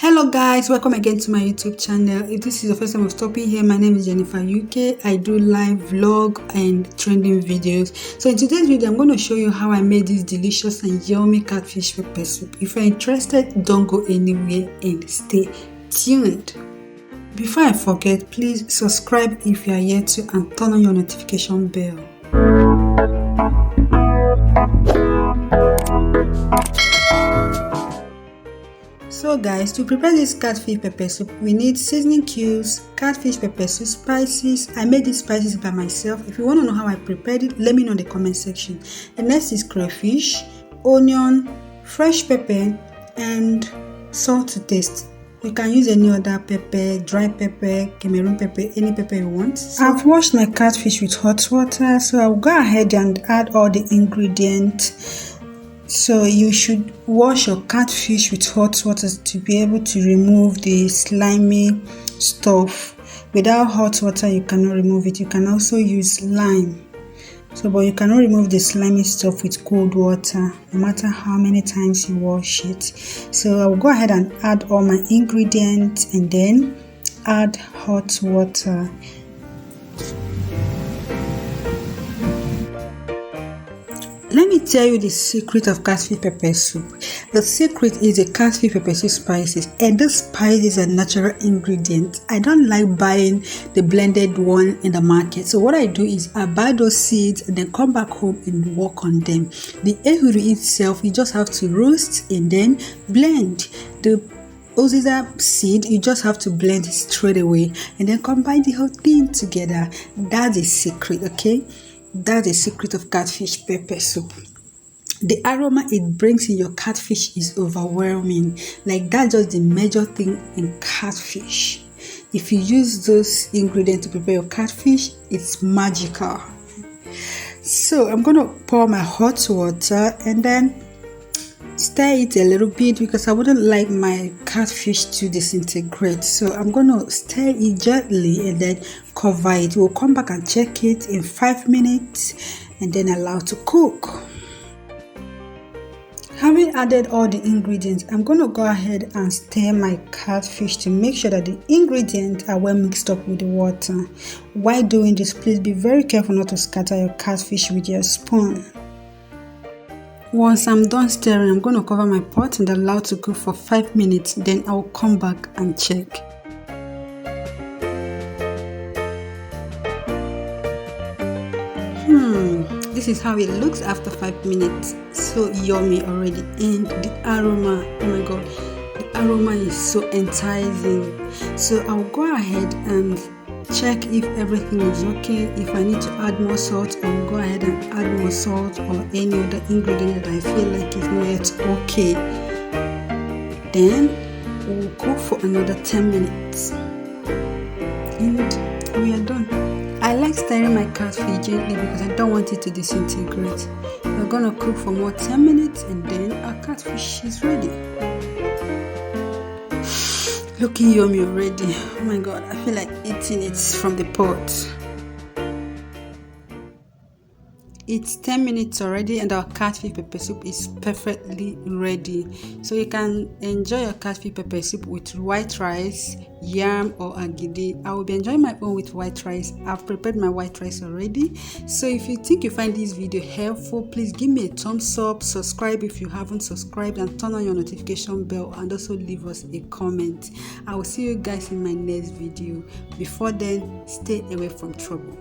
Hello guys, welcome again to my YouTube channel. If this is the first time of stopping here, my name is Jennifer UK. I do live vlog and trending videos. So in today's video, I'm going to show you how I made this delicious and yummy catfish pepper soup. If you're interested, don't go anywhere and stay tuned. Before I forget, please subscribe if you are yet to and turn on your notification bell. So guys, to prepare this catfish pepper soup, we need seasoning cubes, catfish pepper soup spices. I made these spices by myself. If you want to know how I prepared it, let me know in the comment section. The next is crayfish, onion, fresh pepper, and salt to taste. You can use any other pepper, dry pepper, Cameroon pepper, any pepper you want. I've washed my catfish with hot water, so I'll go ahead and add all the ingredients. So you should wash your catfish with hot water to be able to remove the slimy stuff. Without hot water, you cannot remove it. You can also use lime. But you cannot remove the slimy stuff with cold water, no matter how many times you wash it. So I'll go ahead and add all my ingredients and then add hot water. Let me tell you the secret of catfish pepper soup. The secret is the catfish pepper soup spices, and those spices are natural ingredients. I don't like buying the blended one in the market. So what I do is I buy those seeds and then come back home and work on them. The ehuru itself, you just have to roast and then blend. The Oziza seed, you just have to blend it straight away and then combine the whole thing together. That's the secret, okay? That's the secret of catfish pepper soup. The aroma it brings in your catfish is overwhelming. Like, that's just the major thing in catfish. If you use those ingredients to prepare your catfish, it's magical. So I'm going to pour my hot water and then stir it a little bit because I wouldn't like my catfish to disintegrate. So I'm going to stir it gently and then cover it. We'll come back and check it in 5 minutes and then allow to cook. Having added all the ingredients, I'm going to go ahead and stir my catfish to make sure that the ingredients are well mixed up with the water. While doing this, please be very careful not to scatter your catfish with your spoon. Once I'm done stirring, I'm going to cover my pot and allow to cook for 5 minutes. Then I'll come back and check. This is how it looks after 5 minutes. So yummy already, and the aroma, oh my god, the aroma is so enticing. So I'll go ahead and check if everything is okay. If I need to add more salt, I will go ahead and add more salt or any other ingredient that I feel like is not yet okay. Then we'll cook for another 10 minutes and we are done. I like stirring my catfish gently because I don't want it to disintegrate. We're gonna cook for more 10 minutes and then our catfish is ready. Looking yummy already. Oh my god, I feel like eating it from the pot. It's 10 minutes already and our catfish pepper soup is perfectly ready. So you can enjoy your catfish pepper soup with white rice, yam or agidi. I will be enjoying my own with white rice. I've prepared my white rice already. So if you think you find this video helpful, please give me a thumbs up, subscribe if you haven't subscribed, and turn on your notification bell, and also leave us a comment. I will see you guys in my next video. Before then, stay away from trouble.